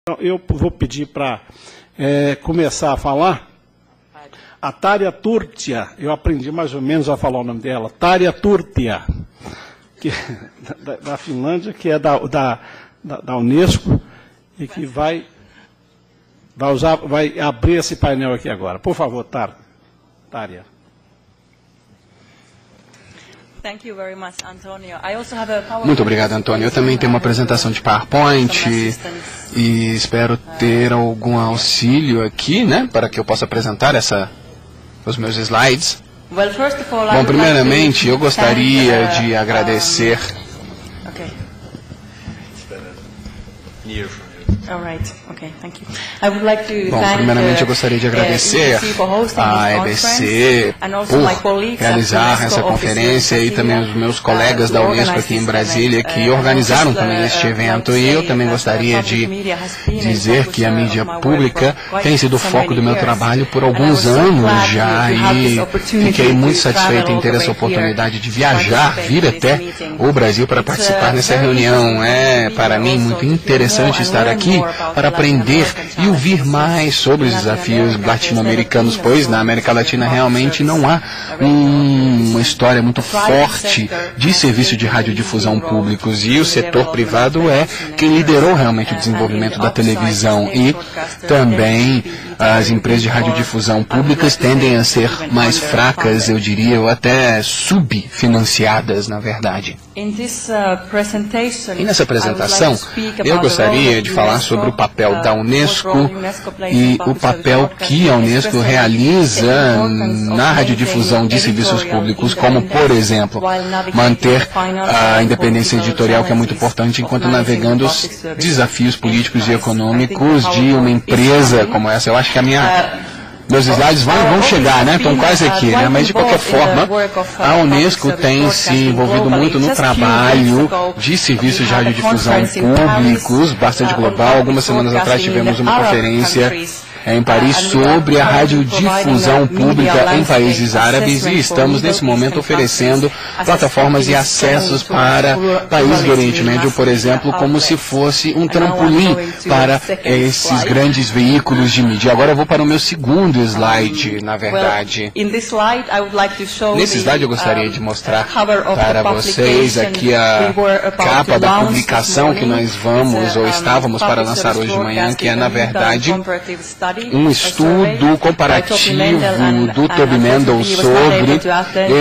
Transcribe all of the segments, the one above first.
Eu vou pedir para começar a falar a Tarja Turtia. Eu aprendi mais ou menos a falar o nome dela. Tarja Turtia, que, da Finlândia, que é da Unesco e que vai abrir esse painel aqui agora. Por favor, Tarja. Muito obrigado, Antônio. Eu também tenho uma apresentação de PowerPoint e espero ter algum auxílio aqui, né, para que eu possa apresentar os meus slides. Bom, primeiramente, eu gostaria de agradecer... Bom, primeiramente eu gostaria de agradecer à EBC por realizar essa conferência e também os meus colegas da Unesco aqui em Brasília que organizaram também este evento. E eu também gostaria de dizer que a mídia pública tem sido o foco do meu trabalho por alguns anos já e fiquei muito satisfeito em ter essa oportunidade de viajar, vir até o Brasil para participar nessa reunião. É para mim muito interessante estar aqui para aprender e ouvir mais sobre os desafios latino-americanos, pois na América Latina realmente não há uma história muito forte de serviço de radiodifusão públicos e o setor privado é quem liderou realmente o desenvolvimento da televisão e também as empresas de radiodifusão públicas tendem a ser mais fracas, eu diria, ou até subfinanciadas, na verdade. E nessa apresentação, eu gostaria de falar sobre o papel da Unesco e o papel que a Unesco realiza na radiodifusão de serviços públicos, como, por exemplo, manter a independência editorial, que é muito importante, enquanto navegando os desafios políticos e econômicos de uma empresa como essa. Eu acho que meus slides vão chegar, né? Estão quase aqui, né? Mas de qualquer forma, a Unesco tem se envolvido muito no trabalho de serviços de radiodifusão públicos, bastante global. Algumas semanas atrás tivemos uma conferência em Paris sobre a radiodifusão pública em países árabes e estamos nesse momento oferecendo plataformas e acessos para países do Oriente Médio, por exemplo, como se fosse um trampolim para esses grandes veículos de mídia. Agora eu vou para o meu segundo slide, na verdade. Nesse slide eu gostaria de mostrar para vocês aqui a capa da publicação que nós estávamos para lançar hoje de manhã, que é, na verdade, um estudo comparativo do Toby Mendel sobre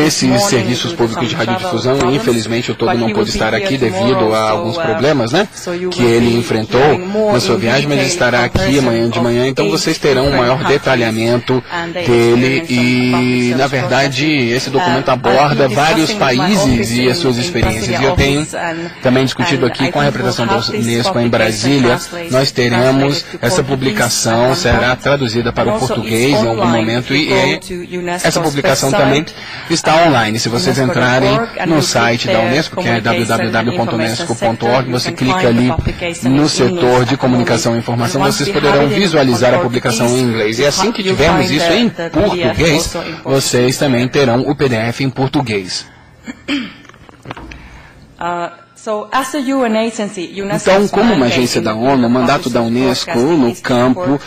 esses serviços públicos de radiodifusão. Infelizmente o Toby não pôde estar aqui devido a alguns problemas, né, que ele enfrentou na sua viagem, mas estará aqui amanhã de manhã, então vocês terão um maior detalhamento dele e, na verdade, esse documento aborda vários países e as suas experiências. E eu tenho também discutido aqui com a representação da Unesco em Brasília, nós teremos essa publicação, será traduzida para o português em algum momento e essa publicação também está online. Se vocês entrarem no site da Unesco, que é www.unesco.org, você clica ali no setor de comunicação e informação, vocês poderão visualizar a publicação em inglês. E assim que tivermos isso em português, vocês também terão o PDF em português. Então, como uma agência da ONU, o mandato da Unesco no campo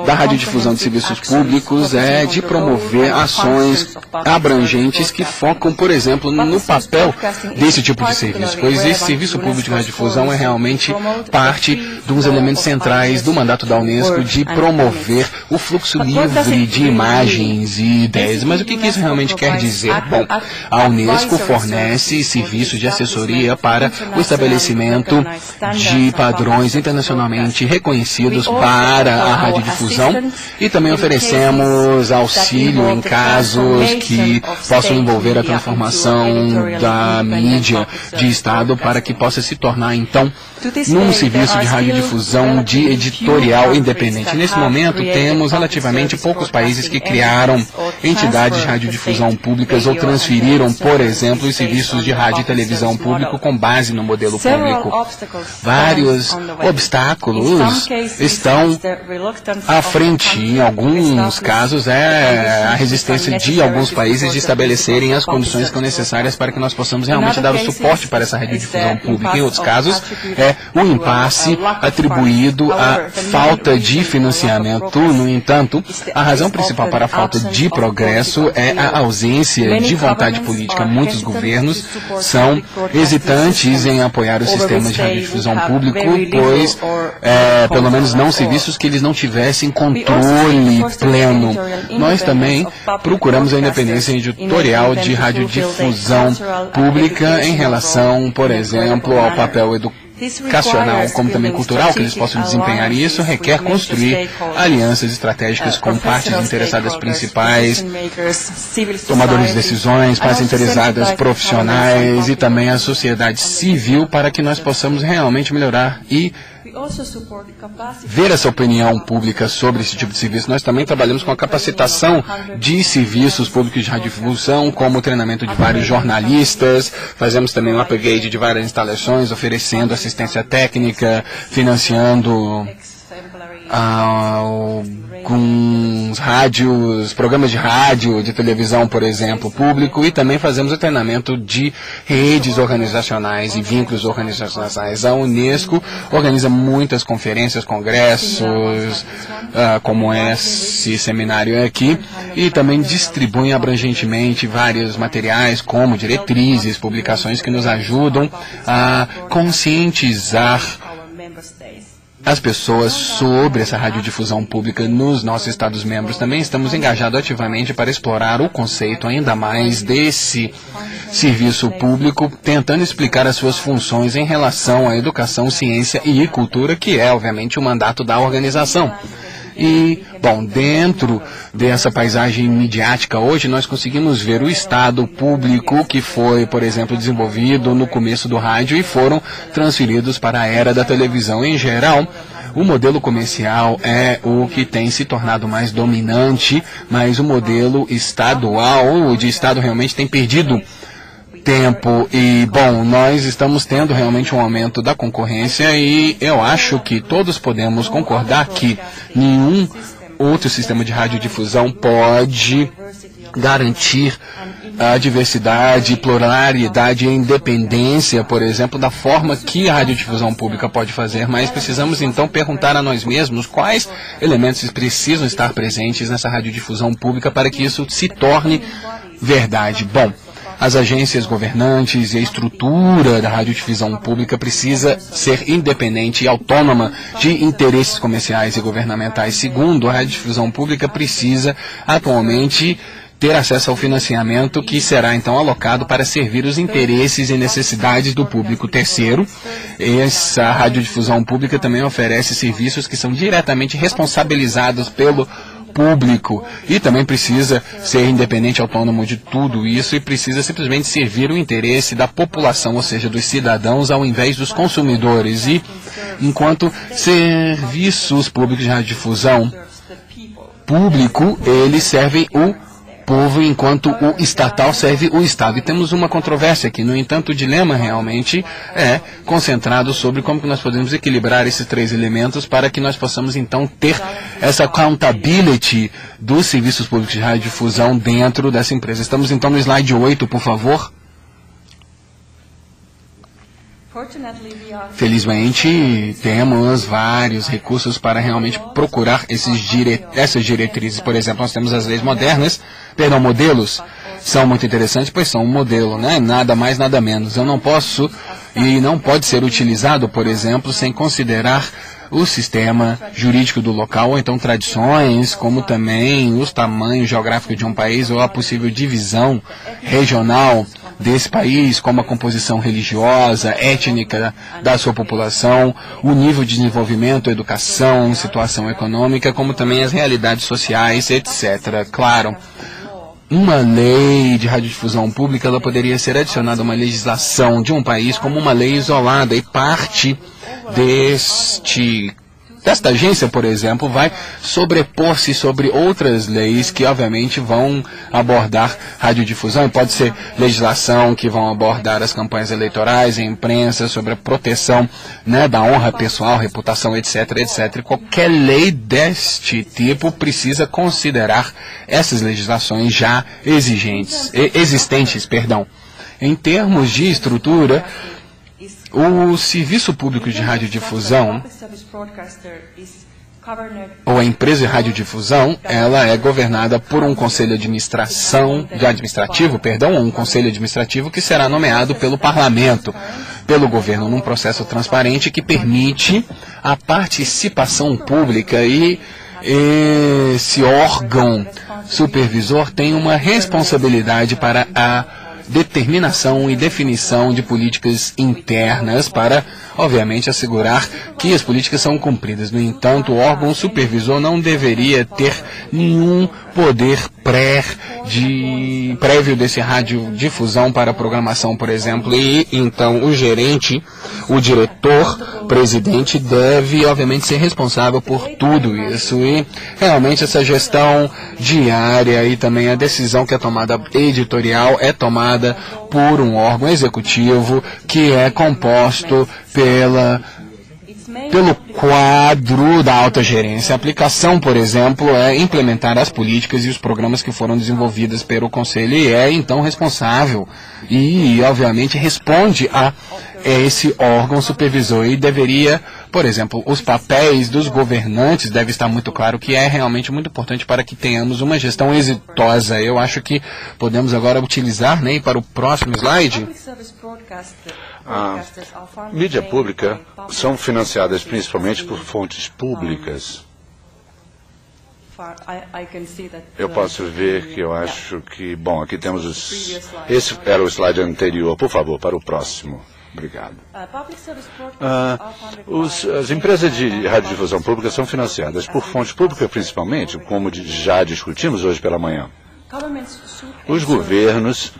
da radiodifusão de serviços públicos é de promover ações abrangentes que focam, por exemplo, no papel desse tipo de serviço, pois esse serviço público de radiodifusão é realmente parte dos elementos centrais do mandato da Unesco de promover o fluxo livre de imagens e ideias. Mas o que isso realmente quer dizer? Bom, a Unesco fornece serviços de assessoria para o estabelecimento de padrões internacionalmente reconhecidos para a radiodifusão e também oferecemos auxílio em casos que possam envolver a transformação da mídia de Estado para que possa se tornar, então, num serviço de radiodifusão de editorial independente. Nesse momento, temos relativamente poucos países que criaram entidades de radiodifusão públicas ou transferiram, por exemplo, os serviços de rádio e televisão público com base no modelo público. Vários obstáculos estão à frente. Em alguns casos, é a resistência de alguns países de estabelecerem as condições que são necessárias para que nós possamos realmente dar o suporte para essa radiodifusão pública. Em outros casos, é é o impasse atribuído à falta de financiamento. No entanto, a razão principal para a falta de progresso é a ausência de vontade política. Muitos governos são hesitantes em apoiar o sistema de radiodifusão público, pois, pelo menos não serviços que eles não tivessem controle pleno. Nós também procuramos a independência editorial de radiodifusão pública em relação, por exemplo, ao papel educacional, como também cultural, que eles possam desempenhar. E isso requer construir alianças estratégicas com partes interessadas principais, tomadores de decisões, partes interessadas profissionais e também a sociedade civil, para que nós possamos realmente melhorar e ver essa opinião pública sobre esse tipo de serviço. Nós também trabalhamos com a capacitação de serviços públicos de radiodifusão, como o treinamento de vários jornalistas, fazemos também um upgrade de várias instalações, oferecendo assistência técnica, financiando alguns rádios, programas de rádio, de televisão, por exemplo, público, e também fazemos o treinamento de redes organizacionais e vínculos organizacionais. A Unesco organiza muitas conferências, congressos, como esse seminário aqui, e também distribui abrangentemente vários materiais, como diretrizes, publicações que nos ajudam a conscientizar as pessoas sobre essa radiodifusão pública nos nossos Estados-membros. Também estamos engajados ativamente para explorar o conceito ainda mais desse serviço público, tentando explicar as suas funções em relação à educação, ciência e cultura, que é, obviamente, o mandato da organização. E, bom, dentro dessa paisagem midiática hoje, nós conseguimos ver o Estado público que foi, por exemplo, desenvolvido no começo do rádio e foram transferidos para a era da televisão. Em geral, o modelo comercial é o que tem se tornado mais dominante, mas o modelo estadual, ou de Estado, realmente tem perdido tempo. E, bom, nós estamos tendo realmente um aumento da concorrência e eu acho que todos podemos concordar que nenhum outro sistema de radiodifusão pode garantir a diversidade, pluralidade e independência, por exemplo, da forma que a radiodifusão pública pode fazer, mas precisamos então perguntar a nós mesmos quais elementos precisam estar presentes nessa radiodifusão pública para que isso se torne verdade. Bom, as agências governantes e a estrutura da radiodifusão pública precisa ser independente e autônoma de interesses comerciais e governamentais. Segundo, a radiodifusão pública precisa atualmente ter acesso ao financiamento que será então alocado para servir os interesses e necessidades do público. Terceiro, essa radiodifusão pública também oferece serviços que são diretamente responsabilizados pelo público e também precisa ser independente, autônomo de tudo isso e precisa simplesmente servir o interesse da população, ou seja, dos cidadãos, ao invés dos consumidores. E enquanto serviços públicos de radiodifusão público, eles servem o povo, enquanto o estatal serve o Estado. E temos uma controvérsia aqui. No entanto, o dilema realmente é concentrado sobre como que nós podemos equilibrar esses três elementos para que nós possamos, então, ter essa accountability dos serviços públicos de radiodifusão dentro dessa empresa. Estamos, então, no slide 8, por favor. Felizmente, temos vários recursos para realmente procurar essas diretrizes. Por exemplo, nós temos as leis modelos, são muito interessantes, pois são um modelo, né? Nada mais, nada menos. Eu não posso e não pode ser utilizado, por exemplo, sem considerar o sistema jurídico do local, ou então tradições, como também os tamanhos geográficos de um país, ou a possível divisão regional desse país, como a composição religiosa, étnica da sua população, o nível de desenvolvimento, educação, situação econômica, como também as realidades sociais, etc. Claro, uma lei de radiodifusão pública, ela poderia ser adicionada a uma legislação de um país como uma lei isolada, e parte desta agência, por exemplo, vai sobrepor-se sobre outras leis que, obviamente, vão abordar radiodifusão, e pode ser legislação que vão abordar as campanhas eleitorais, a imprensa, sobre a proteção, né, da honra pessoal, reputação, etc., etc. E qualquer lei deste tipo precisa considerar essas legislações já existentes. Em termos de estrutura, O serviço público de radiodifusão, ou a empresa de radiodifusão, ela é governada por um conselho administrativo, um conselho administrativo que será nomeado pelo parlamento, pelo governo, num processo transparente que permite a participação pública, e esse órgão supervisor tem uma responsabilidade para a determinação e definição de políticas internas para, obviamente, assegurar que as políticas são cumpridas. No entanto, o órgão supervisor não deveria ter nenhum poder prévio desse radiodifusão para a programação, por exemplo, e então o gerente, o diretor, presidente deve, obviamente, ser responsável por tudo isso, e realmente essa gestão diária e também a decisão que é tomada editorial é tomada por um órgão executivo que é composto pelo quadro da alta gerência. A aplicação, por exemplo, é implementar as políticas e os programas que foram desenvolvidos pelo Conselho e é, então, responsável e, obviamente, responde a esse órgão supervisor e deveria, por exemplo, os papéis dos governantes deve estar muito claro, que é realmente muito importante para que tenhamos uma gestão exitosa. Eu acho que podemos agora utilizar, né, para o próximo slide. A mídia pública são financiadas principalmente por fontes públicas. Eu posso ver que eu acho que... Bom, aqui temos os... Esse era o slide anterior. Por favor, para o próximo. Obrigado. As empresas de radiodifusão pública são financiadas por fontes públicas principalmente, como já discutimos hoje pela manhã. Os governos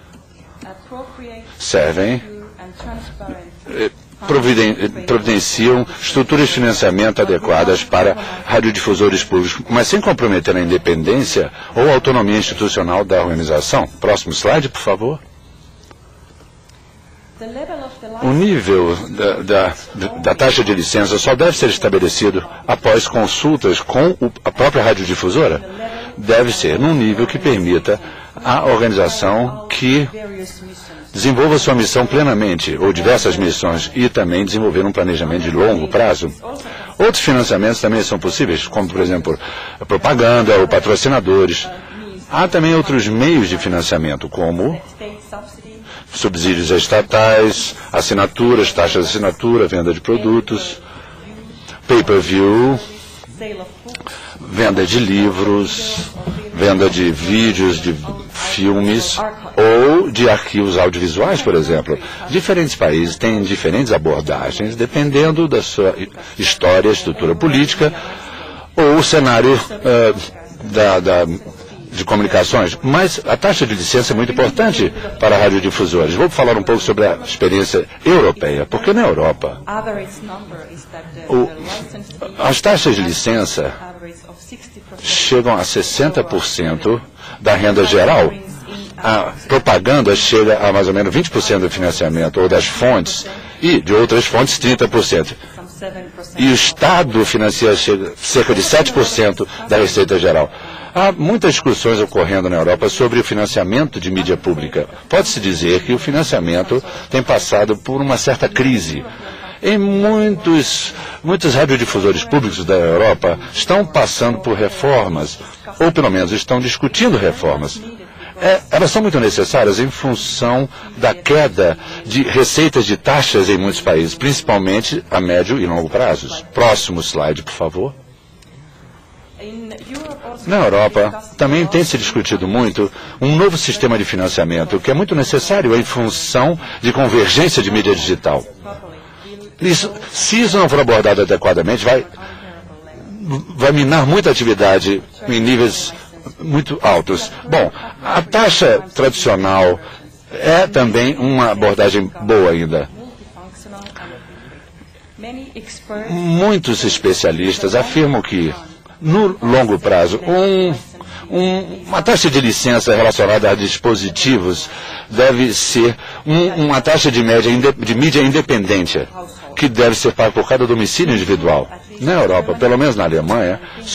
providenciam estruturas de financiamento adequadas para radiodifusores públicos, mas sem comprometer a independência ou a autonomia institucional da organização. Próximo slide, por favor. O nível da taxa de licença só deve ser estabelecido após consultas com a própria radiodifusora. Deve ser num nível que permita à organização que desenvolva sua missão plenamente, ou diversas missões, e também desenvolver um planejamento de longo prazo. Outros financiamentos também são possíveis, como, por exemplo, a propaganda ou patrocinadores. Há também outros meios de financiamento, como subsídios estatais, assinaturas, taxas de assinatura, venda de produtos, pay-per-view, venda de livros, venda de vídeos, de filmes ou de arquivos audiovisuais, por exemplo. Diferentes países têm diferentes abordagens, dependendo da sua história, estrutura política ou o cenário de comunicações, mas a taxa de licença é muito importante para radiodifusores. Vou falar um pouco sobre a experiência europeia, porque na Europa as taxas de licença chegam a 60% da renda geral. A propaganda chega a mais ou menos 20% do financiamento, ou das fontes, e de outras fontes 30%. E o Estado financia cerca de 7% da receita geral. Há muitas discussões ocorrendo na Europa sobre o financiamento de mídia pública. Pode-se dizer que o financiamento tem passado por uma certa crise. E muitos radiodifusores públicos da Europa estão passando por reformas, ou pelo menos estão discutindo reformas. Elas são muito necessárias em função da queda de receitas de taxas em muitos países, principalmente a médio e longo prazos. Próximo slide, por favor. Na Europa, também tem se discutido muito um novo sistema de financiamento, que é muito necessário em função de convergência de mídia digital. Se isso não for abordado adequadamente, vai minar muita atividade em níveis muito altos. Bom, a taxa tradicional é também uma abordagem boa ainda. Muitos especialistas afirmam que, no longo prazo, uma taxa de licença relacionada a dispositivos deve ser uma taxa de mídia independente, que deve ser paga por cada domicílio individual. Na Europa, pelo menos na Alemanha,